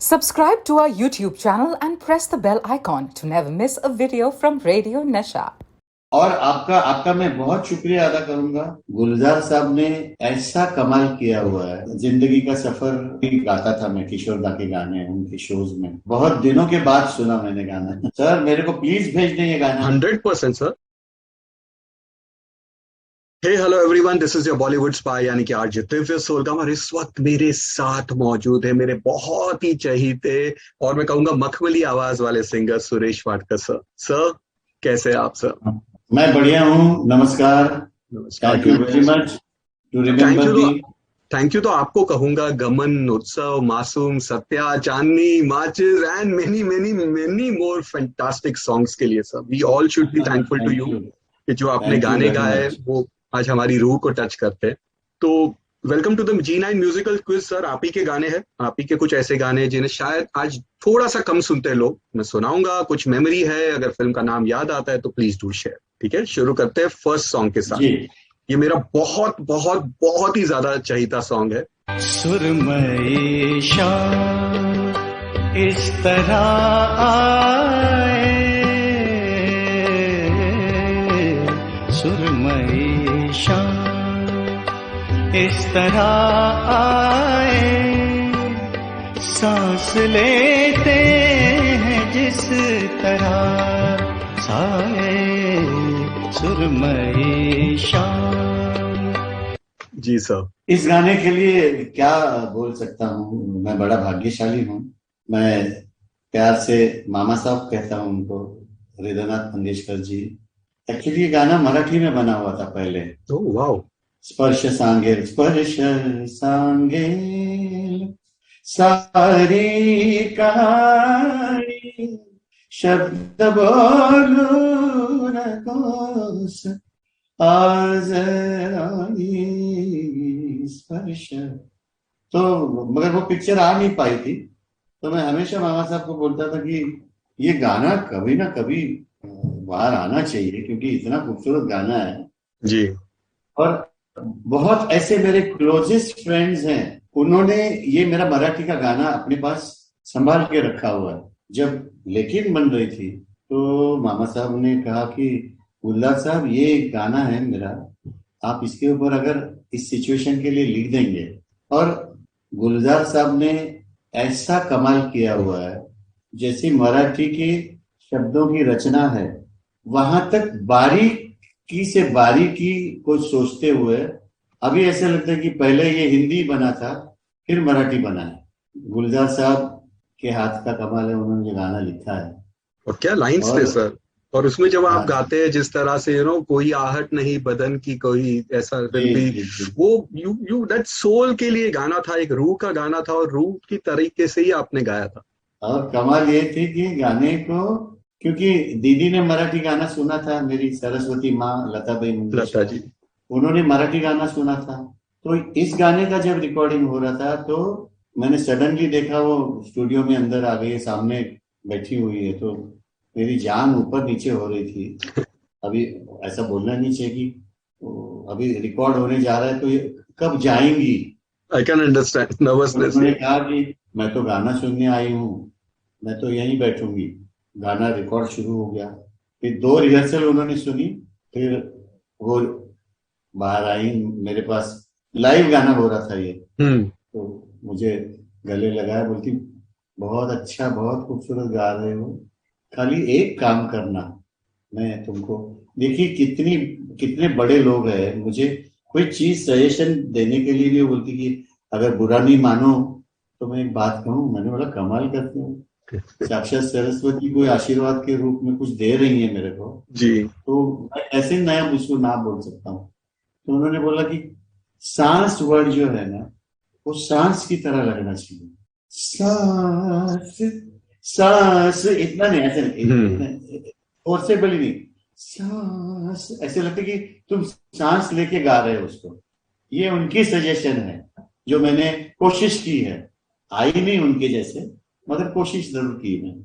Subscribe to our YouTube channel and press the bell icon to never miss a video from Radio Nasha. और आपका आपका मैं बहुत शुक्रिया अदा करूंगा। गुलजार साहब ने ऐसा कमाल किया हुआ है। जिंदगी का सफर भी गाता था मैं, किशोर दा के गाने उनके शोज में। बहुत दिनों के बाद सुना मैंने गाना। सर मेरे को प्लीज भेज दें ये गाना। 100% sir. Hey hello everyone, this is your Bollywood spy यानी कि आरजे दिव्य सोलगामा। इस वक्त मेरे साथ मौजूद है मेरे बहुत ही चहीते और मैं कहूंगा मखमली आवाज वाले singer Suresh Wadkar sir. Sir कैसे आप सर? मैं बढ़िया हूँ, नमस्कार। Thank you very much to remember me. Thank you तो आपको कहूंगा। Gaman, Utsav, Masoom, Satya, Chandni, Maachis and many many many more fantastic songs के लिए sir. We all should be thankful to you कि जो आपने गाने गाए वो आज हमारी रूह को टच करते हैं। तो welcome to the G9 musical quiz sir. आप ही के गाने हैं, आप ही के कुछ ऐसे गाने जिन्हें शायद आज थोड़ा सा कम सुनते हैं लोग। मैं सुनाऊंगा, कुछ मेमोरी है, अगर फिल्म का नाम याद आता है तो प्लीज डू शेयर। ठीक है, शुरू करते हैं फर्स्ट सॉन्ग के साथ। ये मेरा बहुत बहुत बहुत ही ज्यादा चाहीता सॉन्ग है। सुरमई शाम इस तरह आए, सुरमई शाम इस तरह आए, सांस लेते हैं जिस तरह साए, सुरमई शाम। जी सर। इस गाने के लिए क्या बोल सकता हूँ, मैं बड़ा भाग्यशाली हूँ। मैं प्यार से मामा साहब कहता हूँ उनको, हृदयनाथ मंगेशकर जी। एक्चुअली ये गाना मराठी में बना हुआ था पहले। Oh wow. स्पर्श सांगेल, स्पर्श सांगेल सारी कहानी, शब्द बोलू नकोस आज स्पर्श। तो मगर वो पिक्चर आ नहीं पाई थी, तो मैं हमेशा मामा साहब को बोलता था कि ये गाना कभी ना कभी बाहर आना चाहिए, क्योंकि इतना खूबसूरत गाना है जी। और बहुत ऐसे मेरे क्लोजेस्ट फ्रेंड्स हैं, उन्होंने ये मेरा मराठी का गाना अपने पास संभाल के रखा हुआ है। जब लेकिन बन रही थी तो मामा साहब ने कहा कि गुलजार साहब ये गाना है मेरा, आप इसके ऊपर अगर इस सिचुएशन के लिए लिख देंगे। और गुलजार साहब ने ऐसा कमाल किया हुआ है, जैसी मराठी के शब्दों की रचना है वहां तक बारीकी से बारीकी को सोचते हुए, अभी ऐसा लगता है कि पहले ये हिंदी बना था फिर मराठी बना है। गुलजार साहब के हाथ का कमाल है, उन्होंने जो गाना लिखा है। और क्या लाइन्स थे सर। और उसमें जब आप गाते हैं जिस तरह से कोई आहट नहीं बदन की, कोई ऐसा भी वो यू दैट सोल के लिए गाना था, एक रूह का गाना था और रूह की तरीके से ही आपने गाया था। और कमाल ये थी कि गाने को, क्योंकि दीदी ने मराठी गाना सुना था, मेरी सरस्वती माँ लताबाई लता जी, उन्होंने मराठी गाना सुना था। तो इस गाने का जब रिकॉर्डिंग हो रहा था तो मैंने सडनली देखा वो स्टूडियो में अंदर आ गई, सामने बैठी हुई है, तो मेरी जान ऊपर नीचे हो रही थी। अभी ऐसा बोलना नहीं चाहिए कि अभी रिकॉर्ड होने जा रहा है तो ये कब जाएंगी। I can understand nervousness. उन्होंने कहा कि मैं तो गाना सुनने आई हूँ, मैं तो यहीं बैठूंगी। गाना रिकॉर्ड शुरू हो गया, फिर 2 रिहर्सल उन्होंने सुनी, फिर वो बाहर आई मेरे पास। लाइव गाना हो रहा था ये। तो मुझे गले लगाया, बोलती बहुत अच्छा, बहुत खूबसूरत गा रहे हो, खाली एक काम करना, मैं तुमको, देखिए कितने बड़े लोग हैं, मुझे कोई चीज सजेशन देने के लिए भी बोलती कि अगर बुरा नहीं मानो तो मैं एक बात कहूँ। मैंने बोला कमाल करती हूँ, साक्षात सरस्वती कोई आशीर्वाद के रूप में कुछ दे रही है मेरे को जी, तो मैं ऐसे नया मुझको ना बोल सकता हूँ। तो उन्होंने बोला कि सांस वर्ड जो है ना, वो सांस की तरह लगना चाहिए। सांस सांस इतना नहीं, ऐसे फोर्सेबल नहीं, सांस ऐसे लगता कि तुम सांस लेके गा रहे हो उसको। ये उनकी सजेशन है जो मैंने कोशिश की है, आई नहीं उनके जैसे मगर कोशिश जरूर की मैंने।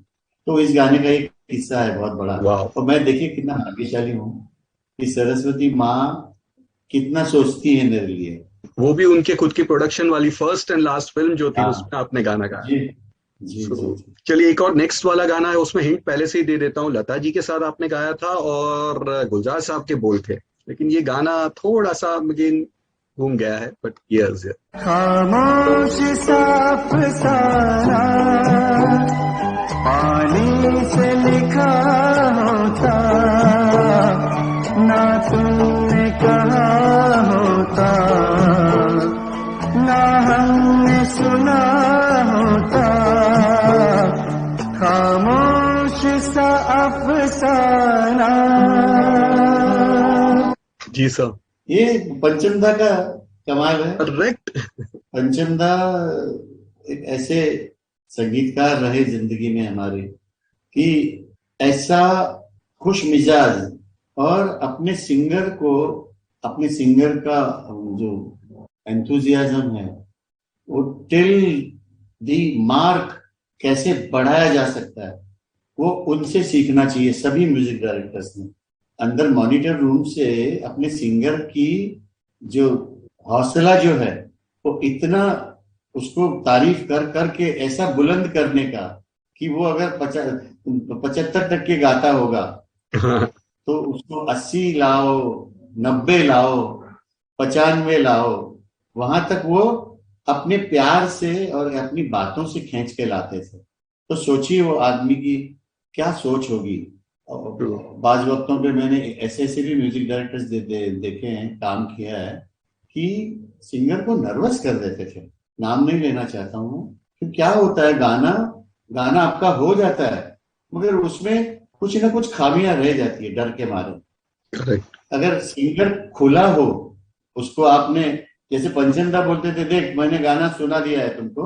तो इस गाने का एक किस्सा है बहुत बड़ा। और मैं देखिए कितना भाग्यशाली हूँ कि सरस्वती माँ कितना सोचती है मेरे लिए। वो भी उनके खुद की प्रोडक्शन वाली फर्स्ट एंड लास्ट फिल्म जो थी उसमें आपने गाना गाया। जी जी So, जी जी। चलिए एक और नेक्स्ट वाला गाना है, उसमें हिंट पहले से ही दे देता हूँ। लता जी के साथ आपने गाया था और गुलजार साहब के बोल थे, लेकिन ये गाना थोड़ा सा मुझे घूम गया है, बट यस। खामोश साफ सारा पानी से लिखा होता, ना तुमने कहा होता, ना हमने सुना होता, खामोश सा अफसाना। जी सर, ये पंचमदा का कमाल है। करेक्ट। पंचमदा एक ऐसे संगीतकार रहे जिंदगी में हमारे कि ऐसा खुश मिजाज और अपने सिंगर का जो एंथुजियाज्म है वो टिल दी मार्क कैसे बढ़ाया जा सकता है, वो उनसे सीखना चाहिए सभी म्यूजिक डायरेक्टर्स ने। अंदर मॉनिटर रूम से अपने सिंगर की जो हौसला जो है वो इतना उसको तारीफ कर करके ऐसा बुलंद करने का कि वो अगर 75 तक के गाता होगा तो उसको 80 लाओ, 90 लाओ, 95 लाओ, वहां तक वो अपने प्यार से और अपनी बातों से खींच के लाते थे। तो सोचिए वो आदमी की क्या सोच होगी। बाज वक्तों पे मैंने ऐसे ऐसे भी म्यूजिक डायरेक्टर्स देखे हैं, काम किया है कि सिंगर को नर्वस कर देते थे। नाम नहीं लेना चाहता हूँ कि क्या होता है, गाना आपका हो जाता है मगर उसमें कुछ ना कुछ खामियां रह जाती है डर के मारे। करेक्ट। अगर सिंगर खुला हो, उसको आपने जैसे पंचमदा बोलते थे, देख मैंने गाना सुना दिया है तुमको,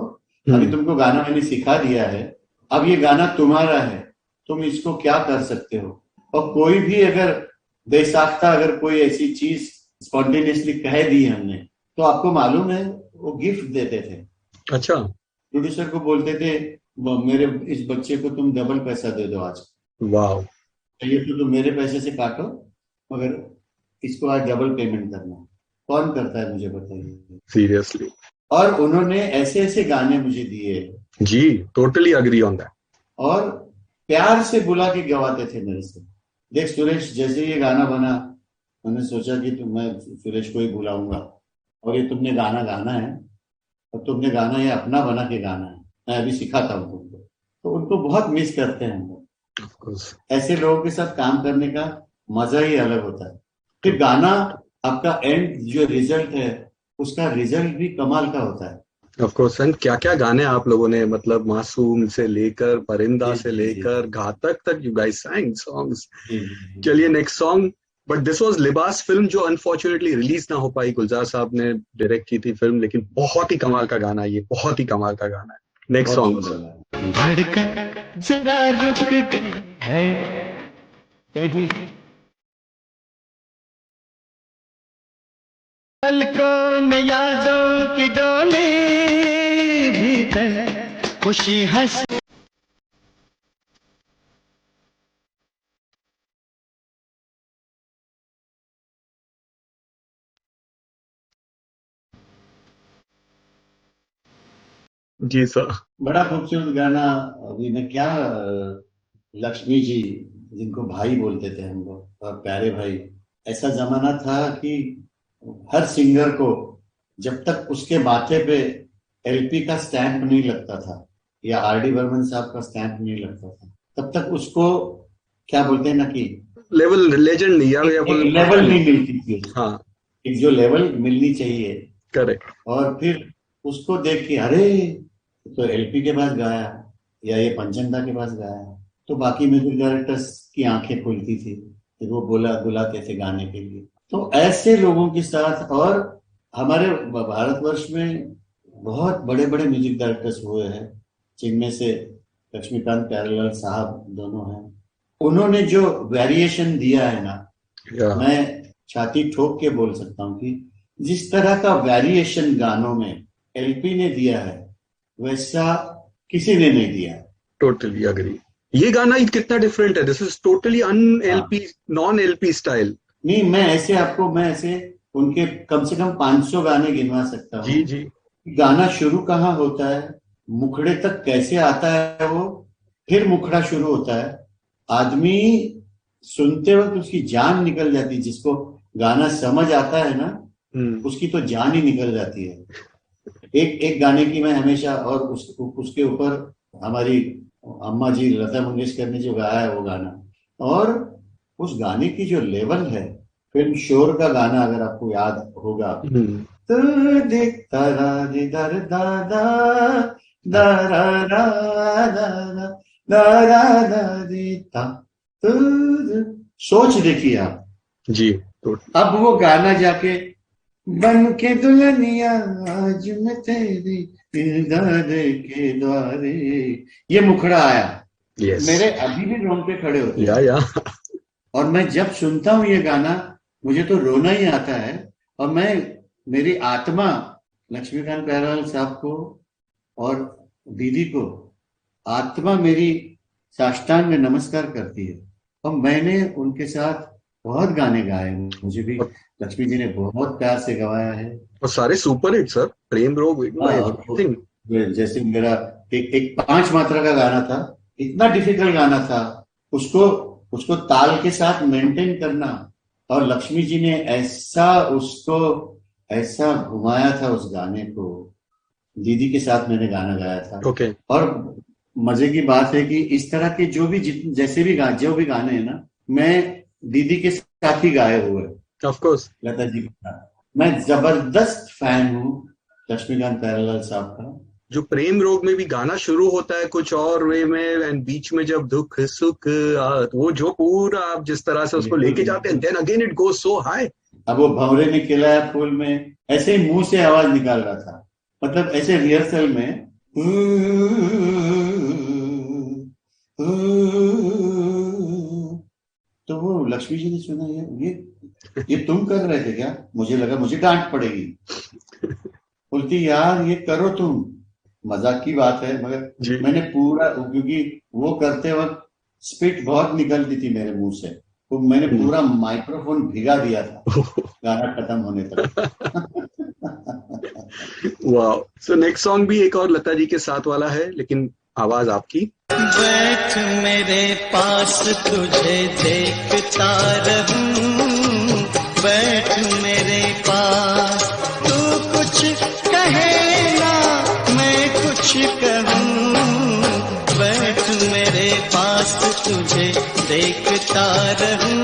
अभी तुमको गाना मैंने सिखा दिया है, अब ये गाना तुम्हारा है, तुम इसको क्या कर सकते हो। और कोई भी अगर बेसाख्ता अगर कोई ऐसी चीज स्पॉन्टेनियसली कह दी हमने तो आपको मालूम है वो गिफ्ट देते थे। अच्छा। प्रोड्यूसर को बोलते थे मेरे इस बच्चे को तुम डबल पैसा दे दो, आज वाह। चाहिए तो तुम मेरे पैसे से काटो मगर इसको आज डबल पेमेंट करना। कौन करता है मुझे बताइए। सीरियसली। और उन्होंने ऐसे ऐसे गाने मुझे दिए। जी, टोटली अग्री ऑन दैट। और प्यार से बुला के गवाते थे मेरे से। देख सुरेश, जैसे ये गाना बना मैंने सोचा कि मैं सुरेश को ही बुलाऊंगा और ये तुमने गाना गाना है और तुमने गाना ये अपना बना के गाना है, मैं अभी सिखाता हूँ तुमको। तो उनको बहुत मिस करते हैं हम लोग। Of course. ऐसे लोगों के साथ काम करने का मजा ही अलग होता है। फिर गाना आपका एंड जो रिजल्ट है उसका रिजल्ट भी कमाल का होता है। Of course. एंड क्या क्या गाने आप लोगों ने, मतलब मासूम से लेकर परिंदा से लेकर घातक तक यू गाइस sang सॉन्ग्स। चलिए next song, but this was लिबास फिल्म जो अनफॉर्चुनेटली रिलीज ना हो पाई। गुलजार साहब ने डायरेक्ट की थी फिल्म, लेकिन बहुत ही कमाल का गाना है ये, बहुत ही कमाल का गाना है। Next song. धड़कन जरा रुक गई है कहीं, पलकों में यादों की डोली, भीतर खुशी हंस। जी सर। बड़ा खूबसूरत गाना। अभी मैं क्या लक्ष्मी जी जिनको भाई बोलते थे हम लोग और प्यारे भाई, ऐसा जमाना था कि हर सिंगर को जब तक उसके माथे पे एलपी का स्टैंप नहीं लगता था या आर डी बर्मन साहब का स्टैंप नहीं लगता था तब तक उसको क्या बोलते हैं ना कि लेवल लेजेंड नहीं यार, लेवल नहीं मिलती थी। हाँ, एक जो लेवल मिलनी चाहिए। करेक्ट। और फिर उसको देख के अरे तो एलपी के पास गाया या ये पंचमदा के पास गाया, तो बाकी म्यूजिक डायरेक्टर्स की आंखें खुलती थी, फिर वो बुलाते थे गाने के लिए। तो ऐसे लोगों के साथ, और हमारे भारतवर्ष में बहुत बड़े बड़े म्यूजिक डायरेक्टर्स हुए हैं जिनमें से लक्ष्मीकांत प्यारेलाल साहब दोनों हैं। उन्होंने जो वेरिएशन दिया है ना, मैं छाती ठोक के बोल सकता हूँ कि जिस तरह का वेरिएशन गानों में एलपी ने दिया है वैसा किसी ने नहीं दिया। Totally agree. ये गाना कितना डिफरेंट है, this is totally an LP non LP style. नहीं, मैं ऐसे उनके कम से कम 500 गाने गिनवा सकता हूँ। जी जी। गाना शुरू कहाँ होता है मुखड़े तक कैसे आता है वो, फिर मुखड़ा शुरू होता है, आदमी सुनते वक्त उसकी जान निकल जाती है। जिसको गाना समझ आता है ना, उसकी तो जान ही निकल जाती है। एक गाने की मैं हमेशा, और उसके ऊपर हमारी अम्मा जी लता मंगेशकर ने जो गाया है वो गाना, और उस गाने की जो लेवल है, फिल्म शोर का गाना अगर आपको याद होगा, तो देखता दर दादा दारा दारा देता, सोच देखिए आप जी। तो अब वो गाना जाके बन के दुल्हनिया आज मैं तेरी दादे के द्वारे, ये मुखड़ा आया, यस, मेरे अभी भी रोंगटे खड़े होते हैं। या और मैं जब सुनता हूँ ये गाना, मुझे तो रोना ही आता है। और मैं, मेरी आत्मा लक्ष्मीकांत प्यारेलाल साहब को और दीदी को, आत्मा मेरी साष्टांग में नमस्कार करती है। और मैंने उनके साथ बहुत गाने गाए, मुझे भी लक्ष्मी जी ने बहुत प्यार से गवाया है। और सारे सुपर हिट सर, प्रेम रोग, जैसे मेरा एक 5 मात्रा का गाना था, इतना डिफिकल्ट गाना था, उसको ताल के साथ मेंटेन करना, और लक्ष्मी जी ने ऐसा घुमाया था उस गाने को। दीदी के साथ मैंने गाना गाया था। ओके। और मजे की बात है कि इस तरह के जो भी गाने हैं ना, मैं दीदी के साथ ही गाए हुए, ऑफ कोर्स, लता जी के साथ। मैं जबरदस्त फैन हूँ लक्ष्मीकांत प्यारेलाल साहब का। जो प्रेम रोग में भी गाना शुरू होता है कुछ और वे में, एंड बीच में जब दुख सुख वो जो पूरा आप जिस तरह से उसको लेके जाते हैं, then again it goes so high. अब वो भंवरे ने खिलाया फूल में, ऐसे ही मुंह से आवाज निकाल रहा था, मतलब ऐसे रिहर्सल में, तो वो लक्ष्मी जी ने सुना, ये तुम कर रहे थे क्या? मुझे लगा मुझे डांट पड़ेगी। बोलती यार ये करो तुम, मजाक की बात है, मगर मैंने पूरा, क्योंकि वो करते वक्त स्पिट बहुत निकलती थी मेरे मुंह से, तो मैंने पूरा माइक्रोफोन भिगा दिया था गाना खत्म होने तक। वाओ। सो नेक्स्ट सॉन्ग भी एक और लता जी के साथ वाला है, लेकिन आवाज आपकी। बैठ मेरे पास तुझे देखता रहूं, बैठ मेरे पास, तू कुछ कहे ना मैं कुछ कहूं, बैठ मेरे पास तुझे देखता रहूं,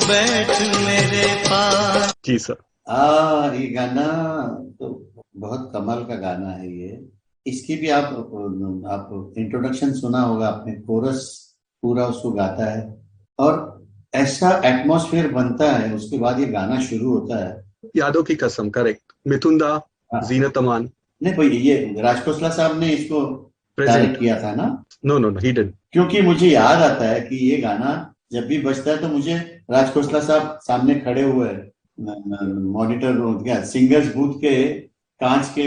बैठ मेरे पास। जी सर। ये गाना तो बहुत कमाल का गाना है ये। इसकी भी आप इंट्रोडक्शन सुना होगा आपने, कोरस पूरा उसको गाता है और ऐसा एटमॉस्फेयर बनता है, उसके बाद ये गाना शुरू होता है। यादों की कसम, करेक्ट। मिथुन दा, जीनत अमान। नहीं भाई, ये राज खोसला साहब ने इसको डायरेक्ट किया था ना? No he didn't. क्योंकि मुझे याद आता है कि ये गाना जब भी बजता है तो मुझे राज खोसला साहब सामने खड़े हुए मॉनिटर सिंगर्स बूथ के कांच के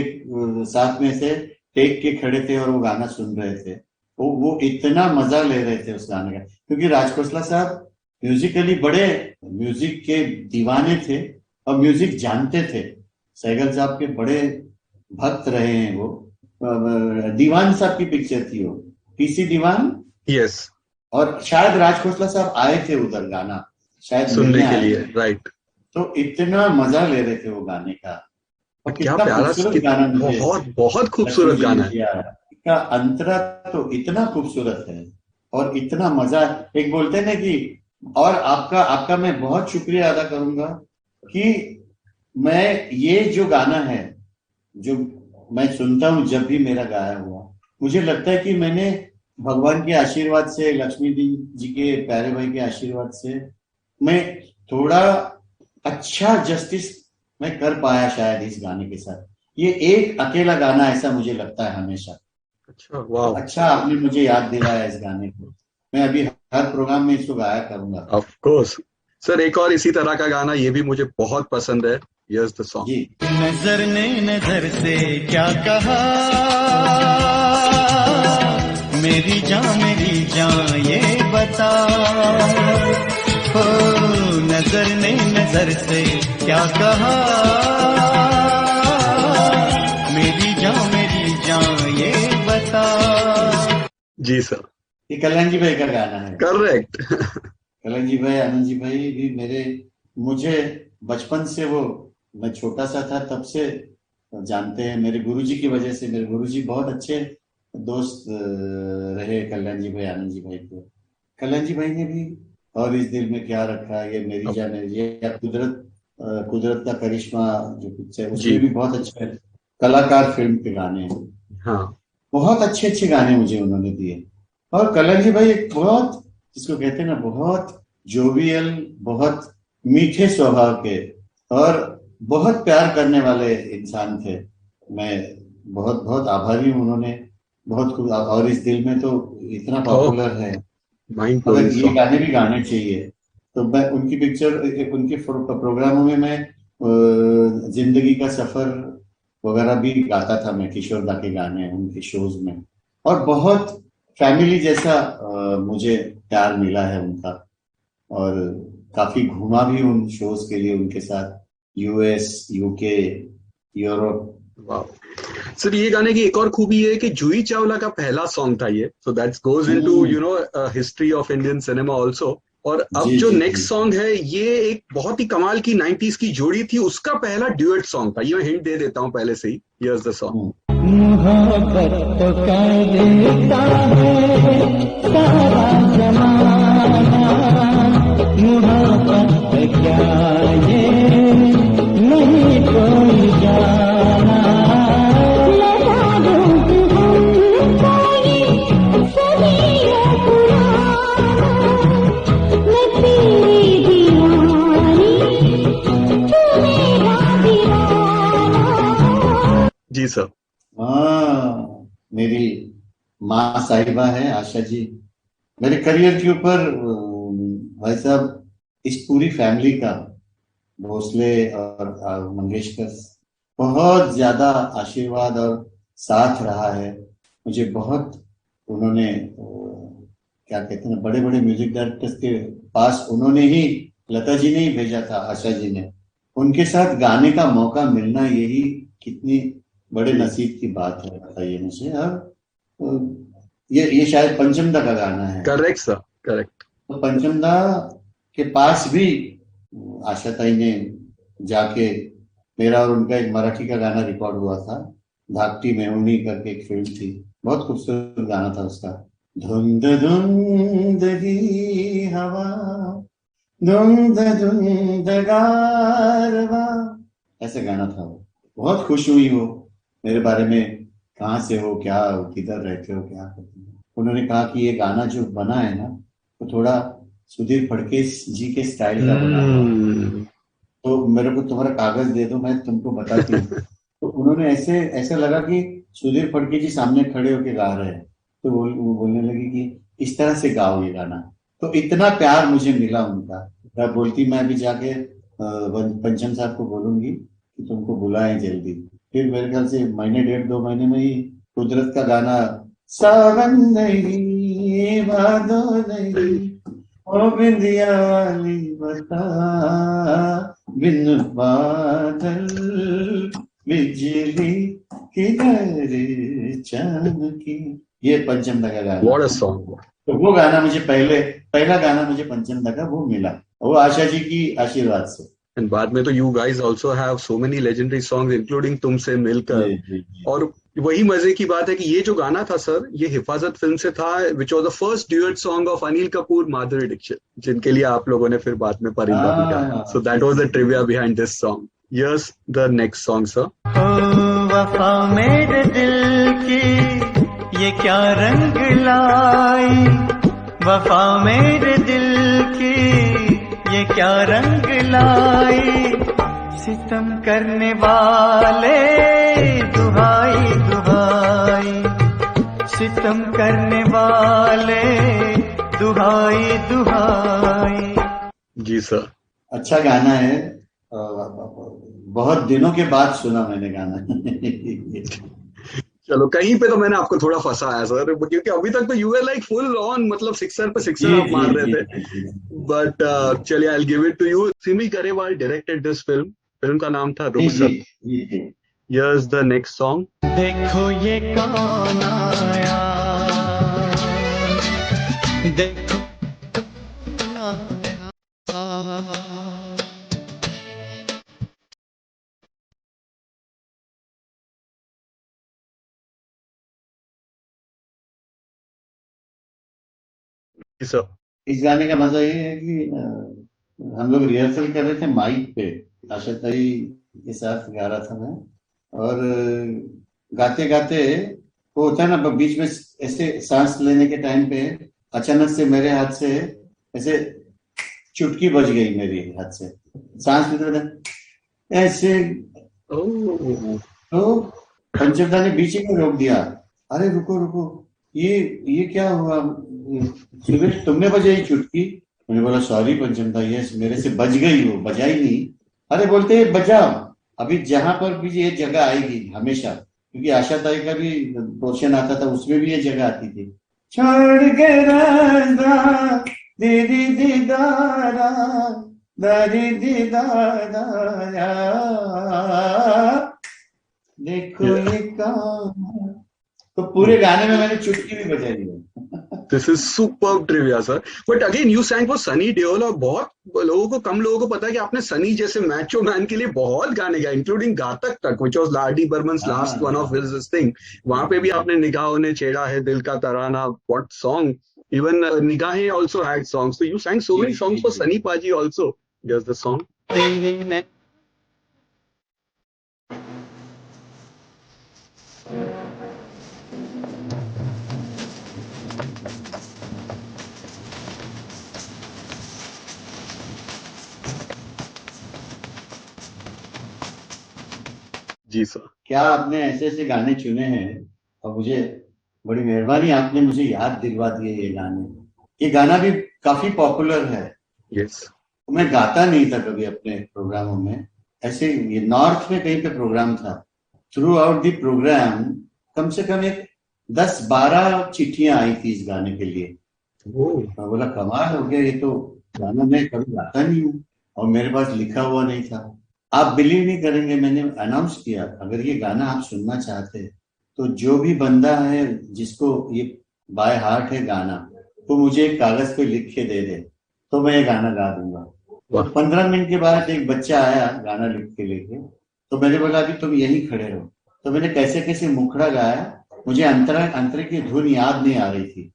साथ में से टेक के खड़े थे और वो गाना सुन रहे थे। वो इतना मजा ले रहे थे उस गाने का, क्योंकि राज खोसला साहब म्यूजिकली बड़े म्यूजिक के दीवाने थे और म्यूजिक जानते थे। सहगल साहब के बड़े भक्त रहे हैं वो। दीवान साहब की पिक्चर थी वो, पीसी दीवान। यस। और शायद राज खोसला साहब आए थे उधर गाना शायद सुनने के लिए, राइट। तो इतना मजा ले रहे थे वो गाने का। और क्या प्यारा गाना, बहुत खूबसूरत गाना है। इसका अंतरा तो इतना खूबसूरत है और इतना मजा। एक बोलते हैं ना कि, और आपका मैं बहुत शुक्रिया अदा करूंगा कि मैं ये जो गाना है जो मैं सुनता हूँ जब भी मेरा गाया हुआ, मुझे लगता है कि मैंने भगवान के आशीर्वाद से, लक्ष्मी जी के प्यारे भाई के आशीर्वाद से मैं थोड़ा अच्छा जस्टिस मैं कर पाया शायद इस गाने के साथ। ये एक अकेला गाना ऐसा मुझे लगता है हमेशा। अच्छा, वाह। अच्छा आपने मुझे याद दिलाया इस गाने को। मैं अभी हर प्रोग्राम में इसको गाया करूंगा। Of course sir. एक और इसी तरह का गाना, ये भी मुझे बहुत पसंद है। Here's the song. जी। नजर ने नजर से क्या कहा, मेरी जान ये बता, हो नजर ने नजर से क्या कहा, मेरी जान जी सर, ये कल्याण जी भाई का गाना है। करेक्ट। कल्याण जी भाई, आनंद जी भाई भी मुझे बचपन से, वो मैं छोटा सा था तब से जानते हैं। मेरे गुरुजी की वजह से, मेरे गुरुजी बहुत अच्छे दोस्त रहे कल्याण जी भाई, आनंद जी भाई के। कल्याण जी भाई ने भी और इस दिल में क्या रखा, ये मेरी जान है, ये या कुदरत का करिश्मा जो पिक्चर, उसमें जी भी बहुत अच्छे कलाकार फिल्म के गाने हैं। हाँ, बहुत अच्छे अच्छे गाने मुझे उन्होंने दिए। और कल्याण जी भाई एक बहुत, जिसको कहते हैं ना, बहुत जोवियल, बहुत मीठे स्वभाव के और बहुत प्यार करने वाले इंसान थे। मैं बहुत बहुत आभारी हूँ। उन्होंने बहुत कुछ, और इस दिल में तो इतना ओह, पॉपुलर है, माइंड मगर ब्लोइंग ये सॉन्ग। गाने भी गाने चाहिए। तो मैं उनकी पिक्चर, उनके प्रोग्रामों में मैं जिंदगी का सफर वगैरह भी गाता था। मैं किशोर दा के गाने उनके शोज में, और बहुत फैमिली जैसा मुझे प्यार मिला है उनका। और काफी घूमा भी उन शोज के लिए उनके साथ, यूएस, यूके, यूरोप। वाह सर, ये गाने की एक और खूबी है कि जूही चावला का पहला सॉन्ग था ये, so that goes into history of Indian cinema also. और अब जी जो जी जी। नेक्स्ट सॉन्ग है, ये एक बहुत ही कमाल की 90s की जोड़ी थी, उसका पहला ड्यूएट सॉन्ग था। ये मैं हिंट दे देता हूँ पहले से ही, हियर्स द सॉन्ग। हम्म। मोहब्बत तो करता है सारा जमाना, मोहब्बत है क्या ये नहीं कोई जाना। लगा दूँ हमको ये सदियों पुराना, मैं तेरी दीवानी, तू मेरा दीवाना। जी सर। हाँ, मेरी माँ साहिबा है आशा जी। मेरे करियर के ऊपर भाई साहब, इस पूरी फैमिली का, भोसले और मंगेशकर, बहुत ज्यादा आशीर्वाद और साथ रहा है। मुझे बहुत उन्होंने क्या कहते हैं, बड़े बड़े म्यूजिक डायरेक्टर्स के पास उन्होंने ही, लता जी ने ही भेजा था, आशा जी ने। उनके साथ गाने का मौका मिलना, यही कितनी बड़े नसीब की बात है, बताइए मुझे। और ये शायद पंचमदा का गाना है। Correct sir, correct. तो पंचमदा के पास भी आशा ताई ने जाके, मेरा और उनका एक मराठी का गाना रिकॉर्ड हुआ था, धाकटी मेहुणी करके एक फिल्म थी, बहुत खूबसूरत गाना था उसका। धुंध धुंध ही हवा, धुंध धुंध गारवा, ऐसे गाना था वो। बहुत खुश हुई वो मेरे बारे में, कहाँ से हो, क्या किधर रहते हो, क्या करते हो। उन्होंने कहा कि ये गाना जो बना है ना, तो थोड़ा सुधीर फडके जी के स्टाइल का बना हुआ है, तो मेरे को तुम्हारा कागज दे दो, मैं तुमको बताती हूँ। तो उन्होंने ऐसे ऐसा लगा कि सुधीर फडके जी सामने खड़े होके गा रहे हैं, तो वो बोलने लगी कि इस तरह से गाओ ये गाना। तो इतना प्यार मुझे मिला उनका। मैं बोलती, मैं भी जाके पंचम साहब को बोलूंगी कि तुमको बुलाएं जल्दी। फिर मेरे ख्याल से महीने, 1.5-2 महीने में ही कुदरत का गाना, सावन नहीं भादो नहीं, ओ बिंदिया वाली बता, बिन बादल बिजली किधर चमकी, ये पंचमदा का गाना। What a song. तो वो गाना मुझे पहला गाना मुझे पंचमदा का वो मिला, वो आशा जी की आशीर्वाद से। एंड बाद में तो you guys also have so many legendary songs including तुमसे मिलकर। जी जी जी। और वही मजे की बात है कि ये जो गाना था सर, ये हिफाजत फिल्म से था, which was the first duet song of Anil Kapoor, Madhuri Dixit, जिनके लिए आप लोगों ने फिर बाद में परिंदा भी गाया। So that was the trivia behind this song. Yes, the next song sir. ओ वफा मेरे दिल की ये क्या रंग लाई, वफा मेरे दिल की ये क्या रंग लाई, सितम करने वाले दुहाई दुहाई, सितम करने वाले दुहाई दुहाई। जी सर। अच्छा गाना है, बहुत दिनों के बाद सुना मैंने गाना। चलो, कहीं पे तो मैंने आपको थोड़ा फंसाया सर, क्योंकि अभी तक तो you were like full on, मतलब सिक्सर पे जी सिक्सर आप जी मार रहे जी थे। जी जी। बट चलिए, I will give it to you. Simi Garewal directed this film. Film का नाम था जी जी रुखसत। जी जी। Here's the next song. देखो ये कौन आया, देखो जी सर। इस गाने का मजा ये है कि हम लोग रिहर्सल कर रहे थे माइक पे, आशा ताई के साथ गा रहा था मैं, और गाते गाते वो होता है ना, बीच में ऐसे सांस लेने के टाइम पे अचानक से मेरे हाथ से ऐसे चुटकी बज गई मेरे हाथ से, सांस लेते लेते ऐसे, ओह, तो पंचमदा ने बीच में रोक दिया। अरे रुको रुको, ये क्या हुआ सुरेश, तुमने बजाई चुटकी? मैंने बोला सॉरी पंचमदा, ये मेरे से बज गई, वो बजाई नहीं। अरे बोलते हैं बजाओ, अभी जहां पर भी ये जगह आएगी हमेशा, क्योंकि आशा ताई का भी पोर्शन आता था, उसमें भी ये जगह आती थी। छोड़ के रास्ता दीदी दीदारा दादी दीदारा, देखो ये काम, तो पूरे गाने में मैंने चुटकी भी बजाई है। This is superb trivia sir. But again you सैंग for Sunny Deol, और बहुत लोगों को, कम लोगों को पता है कि आपने सनी जैसे मैचो मैन के लिए बहुत गाने गाए, इंक्लूडिंग घातक तक, which was RD. Burman's last one of his thing. वहां पे भी आपने निगाहों ने छेड़ा है दिल का तराना, व्हाट सॉन्ग, इवन निगाहें also had songs, so you sang so many songs for Sunny Paji also. Just the song. जी सर। क्या आपने ऐसे ऐसे गाने चुने हैं, और मुझे बड़ी मेहरबानी, आपने मुझे याद दिलवा दिए ये गाने। ये गाना भी काफी पॉपुलर है। यस। मैं गाता नहीं था कभी अपने प्रोग्रामों में, ऐसे ये नॉर्थ में कहीं पे प्रोग्राम था, थ्रू आउट द प्रोग्राम कम से कम एक 10-12 चिट्ठियां आई थी इस गाने के लिए। मैं बोला कमाल हो गया, ये तो गाना मैं कभी गाता नहीं हूँ और मेरे पास लिखा हुआ नहीं था। आप बिलीव नहीं करेंगे, मैंने अनाउंस किया अगर ये गाना आप सुनना चाहते हैं तो जो भी बंदा है जिसको ये बाय हार्ट है गाना, तो मुझे एक कागज पे लिख के दे दे, तो मैं ये गाना गा दूंगा। तो 15 मिनट के बाद एक बच्चा आया गाना लिख के लेके, तो मैंने बोला अभी तुम यहीं खड़े रहो। तो मैंने कैसे कैसे मुखड़ा गाया, मुझे अंतरे की धुन याद नहीं आ रही थी,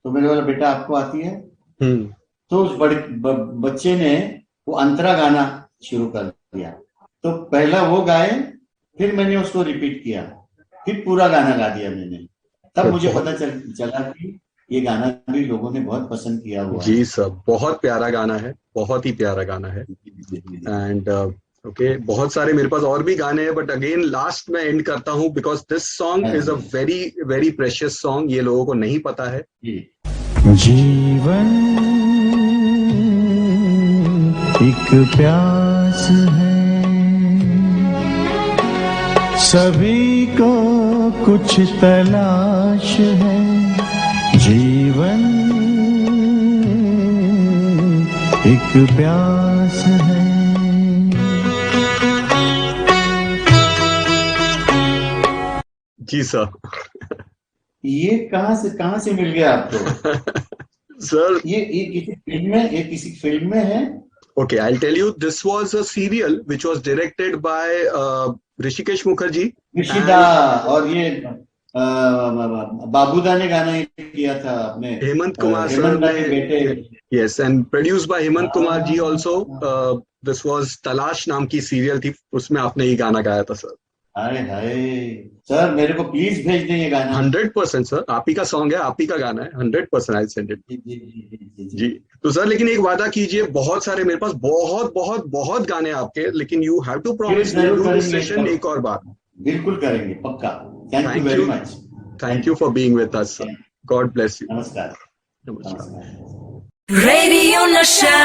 तो मैंने बोला बेटा आपको आती है? तो उस बड़े बच्चे ने वो अंतरा गाना शुरू कर दिया। तो पहला वो गाए, फिर मैंने उसको रिपीट किया, फिर पूरा गाना गा दिया मैंने। तब मुझे पता चला कि ये गाना भी लोगों ने बहुत पसंद किया हुआ है। जी सर, बहुत प्यारा गाना है, बहुत ही प्यारा गाना है। एंड ओके, बहुत सारे मेरे पास और भी गाने हैं, बट अगेन लास्ट में एंड करता हूँ because this song is a very very precious song, ये लोगों को नहीं पता है। जीवन एक प्यास है, सभी को कुछ तलाश है, जीवन एक प्यास है। जी सर। ये कहाँ से मिल गया आपको? सर ये किसी फिल्म में, ये किसी फिल्म में है? Okay, I'll tell you, this was a serial which was directed by Rishikesh Mukherjee. ऋषिदा, और ये बाबूदा ने गाना किया था अपने हेमंत कुमार सर के बेटे। Yes, and produced by Hemant Kumar ji also. This was Talaash नाम की सीरियल थी, उसमें आपने ये गाना गाया था सर। अरे हाय सर, मेरे को प्लीज भेज दें ये गाना। 100% सर, आप ही का सॉन्ग है, आप ही का गाना है, 100% आई सेंड इट। जी तो सर, लेकिन एक वादा कीजिए, बहुत सारे मेरे पास बहुत बहुत बहुत गाने आपके, लेकिन you have to promise to do this session एक और बार। बिल्कुल करेंगे, पक्का। Thank you very much. Thank you for being with us sir, God bless you. नमस्कार। नमस्कार। Radio Nasha.